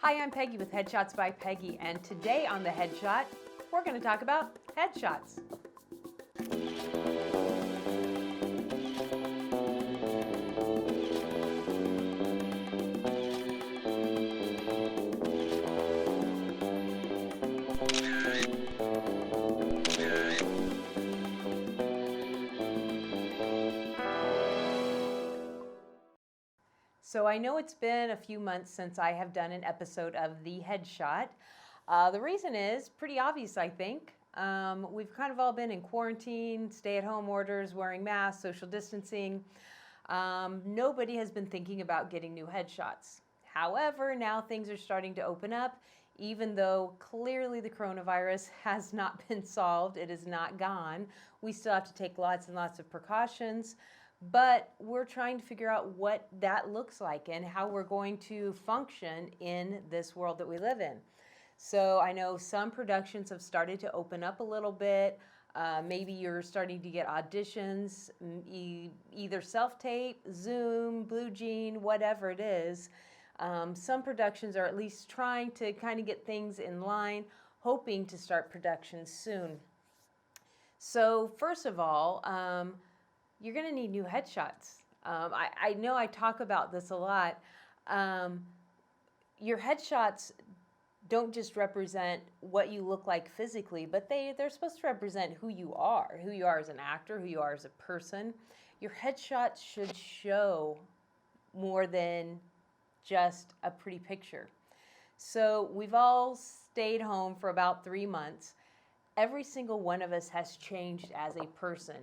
Hi, I'm Peggy with Headshots by Peggy, and today on the Headshot, we're going to talk about headshots. So I know it's been a few months since I have done an episode of the Headshot. The reason is pretty obvious, I think. We've kind of all been in quarantine, stay-at-home orders, wearing masks, social distancing. Nobody has been thinking about getting new headshots. However, now things are starting to open up, even though clearly the coronavirus has not been solved. It is not gone. We still have to take lots and lots of precautions. But we're trying to figure out what that looks like and how we're going to function in this world that we live in. So I know some productions have started to open up a little bit. Maybe you're starting to get auditions, either self-tape, Zoom, Blue Jean, whatever it is. Some productions are at least trying to kind of get things in line, hoping to start production soon. So first of all, you're going to need new headshots. I know I talk about this a lot. Your headshots don't just represent what you look like physically, but they're supposed to represent who you are as an actor, who you are as a person. Your headshots should show more than just a pretty picture. So we've all stayed home for about 3 months. Every single one of us has changed as a person.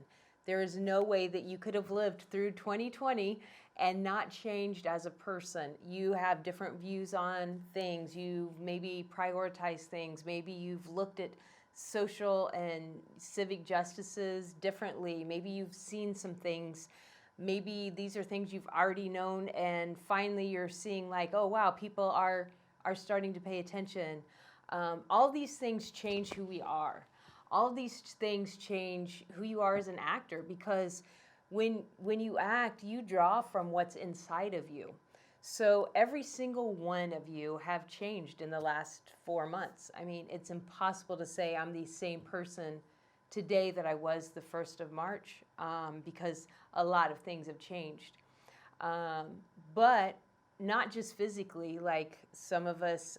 There is no way that you could have lived through 2020 and not changed as a person. You have different views on things. You've maybe prioritized things. Maybe you've looked at social and civic justices differently. Maybe you've seen some things. Maybe these are things you've already known, and finally you're seeing like, oh wow, people are starting to pay attention. All these things change who we are. All of these things change who you are as an actor, because when you act, you draw from what's inside of you. So every single one of you have changed in the last 4 months. I mean, it's impossible to say I'm the same person today that I was the 1st of March, because a lot of things have changed. But not just physically, like some of us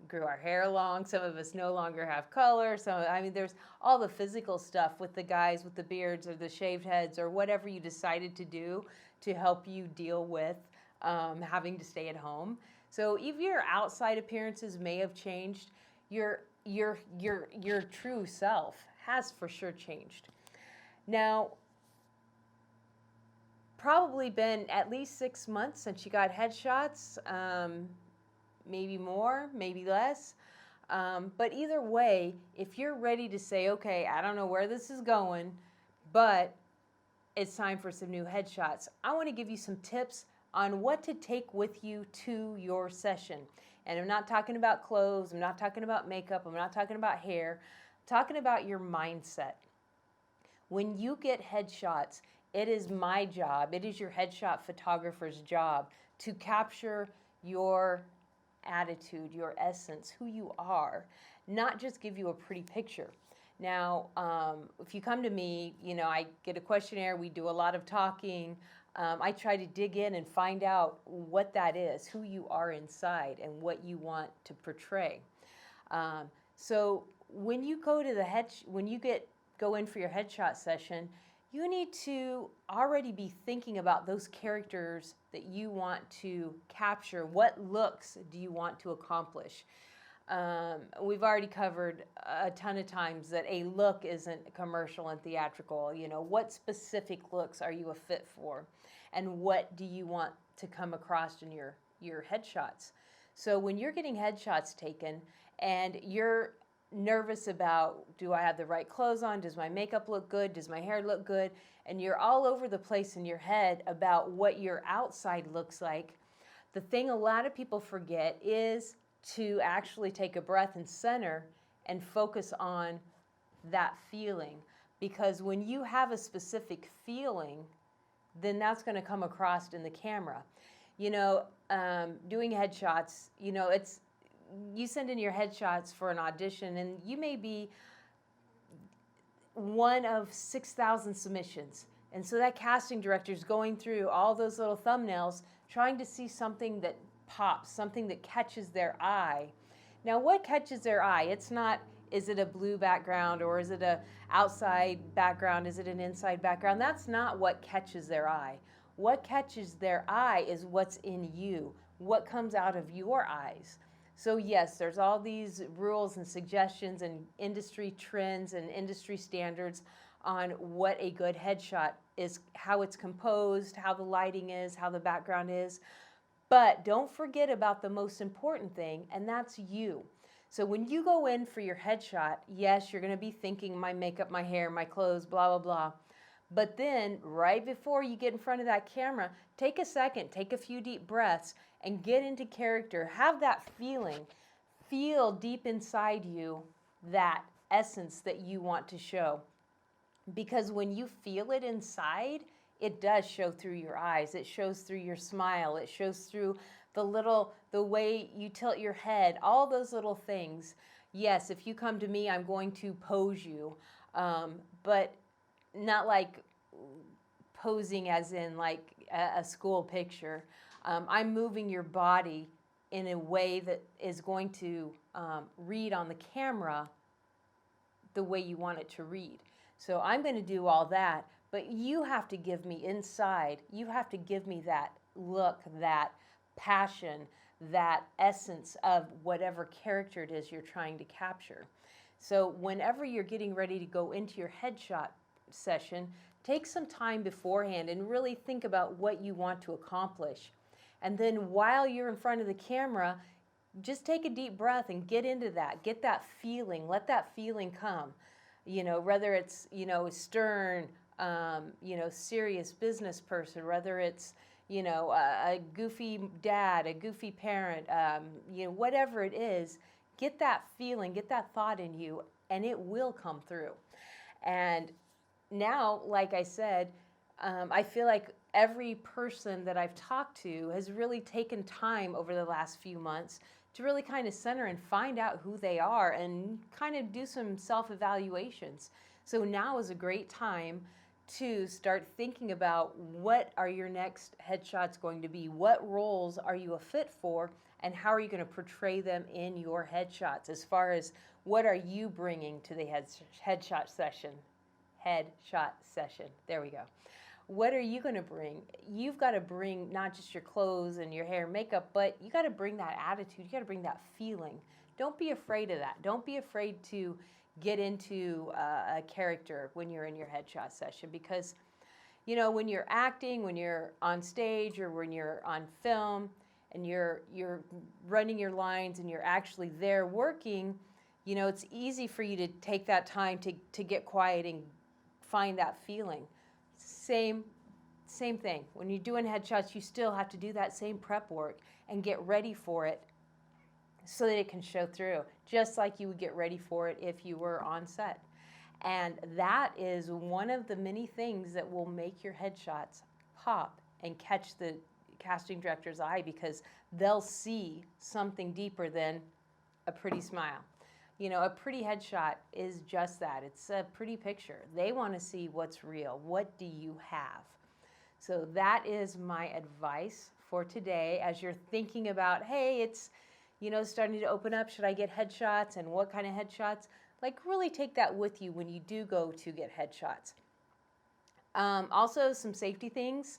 grew our hair long, some of us no longer have color. There's all the physical stuff with the guys with the beards or the shaved heads or whatever you decided to do to help you deal with having to stay at home. So even your outside appearances may have changed, your true self has for sure changed. Now, probably been at least 6 months since you got headshots. Maybe more, maybe less. But either way, if you're ready to say, okay, I don't know where this is going, but it's time for some new headshots, I want to give you some tips on what to take with you to your session. And I'm not talking about clothes, I'm not talking about makeup, I'm not talking about hair, I'm talking about your mindset. When you get headshots, it is my job, it is your headshot photographer's job to capture your attitude, your essence, who you are, not just give you a pretty picture. Now, if you come to me, I get a questionnaire, we do a lot of talking. I try to dig in and find out what that is, who you are inside, and what you want to portray. So when you go to go in for your headshot session, you need to already be thinking about those characters that you want to capture. What looks do you want to accomplish? We've already covered a ton of times that a look isn't commercial and theatrical. What specific looks are you a fit for? And what do you want to come across in your headshots? So when you're getting headshots taken and you're nervous about, do I have the right clothes on? Does my makeup look good? Does my hair look good? And you're all over the place in your head about what your outside looks like. The thing a lot of people forget is to actually take a breath and center and focus on that feeling. Because when you have a specific feeling, then that's going to come across in the camera. Doing headshots, you send in your headshots for an audition, and you may be one of 6,000 submissions. And so that casting director is going through all those little thumbnails, trying to see something that pops, something that catches their eye. Now, what catches their eye? It's not, is it a blue background, or is it a outside background? Is it an inside background? That's not what catches their eye. What catches their eye is what's in you, what comes out of your eyes. So yes, there's all these rules and suggestions and industry trends and industry standards on what a good headshot is, how it's composed, how the lighting is, how the background is. But don't forget about the most important thing, and that's you. So when you go in for your headshot, yes, you're going to be thinking my makeup, my hair, my clothes, blah, blah, blah. But then right before you get in front of that camera, take a second, take a few deep breaths, and get into character. Have that feeling. Feel deep inside you that essence that you want to show. Because when you feel it inside, it does show through your eyes. It shows through your smile. It shows through the way you tilt your head, all those little things. Yes, if you come to me, I'm going to pose you, but not like posing as in like a school picture. I'm moving your body in a way that is going to read on the camera the way you want it to read. So I'm going to do all that, but you have to give me inside, you have to give me that look, that passion, that essence of whatever character it is you're trying to capture. So whenever you're getting ready to go into your headshot session, take some time beforehand and really think about what you want to accomplish. And then while you're in front of the camera, just take a deep breath and get into that. Get that feeling. Let that feeling come. Whether it's, stern, serious business person, whether it's, a goofy dad, a goofy parent, whatever it is, get that feeling, get that thought in you, and it will come through. And now, like I said, I feel like every person that I've talked to has really taken time over the last few months to really kind of center and find out who they are and kind of do some self-evaluations. So now is a great time to start thinking about what are your next headshots going to be? What roles are you a fit for? And how are you going to portray them in your headshots? As far as what are you bringing to the headshot session? Headshot session. There we go. What are you going to bring? You've got to bring not just your clothes and your hair and makeup, but you got to bring that attitude. You got to bring that feeling. Don't be afraid of that. Don't be afraid to get into a character when you're in your headshot session, because when you're acting, when you're on stage, or when you're on film and you're running your lines and you're actually there working, it's easy for you to take that time to get quiet and find that feeling. Same thing. When you're doing headshots, you still have to do that same prep work and get ready for it so that it can show through, just like you would get ready for it if you were on set. And that is one of the many things that will make your headshots pop and catch the casting director's eye, because they'll see something deeper than a pretty smile. A pretty headshot is just that. It's a pretty picture. They want to see what's real. What do you have? So that is my advice for today as you're thinking about, hey, it's, starting to open up. Should I get headshots, and what kind of headshots? Like, really take that with you when you do go to get headshots. Also, some safety things.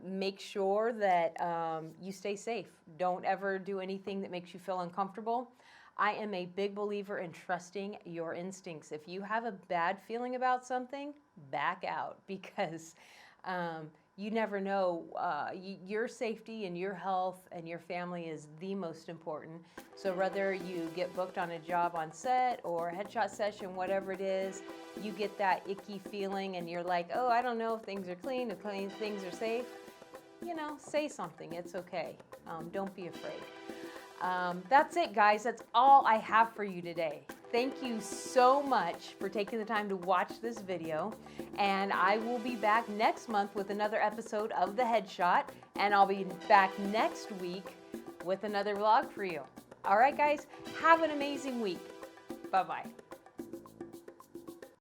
Make sure that you stay safe. Don't ever do anything that makes you feel uncomfortable. I am a big believer in trusting your instincts. If you have a bad feeling about something, back out, because you never know. Your safety and your health and your family is the most important. So whether you get booked on a job on set or a headshot session, whatever it is, you get that icky feeling and you're like, oh, I don't know if things are clean, if things are safe. Say something. It's okay. Don't be afraid. That's it, guys. That's all I have for you today. Thank you so much for taking the time to watch this video. And I will be back next month with another episode of The Headshot. And I'll be back next week with another vlog for you. All right, guys, have an amazing week. Bye-bye.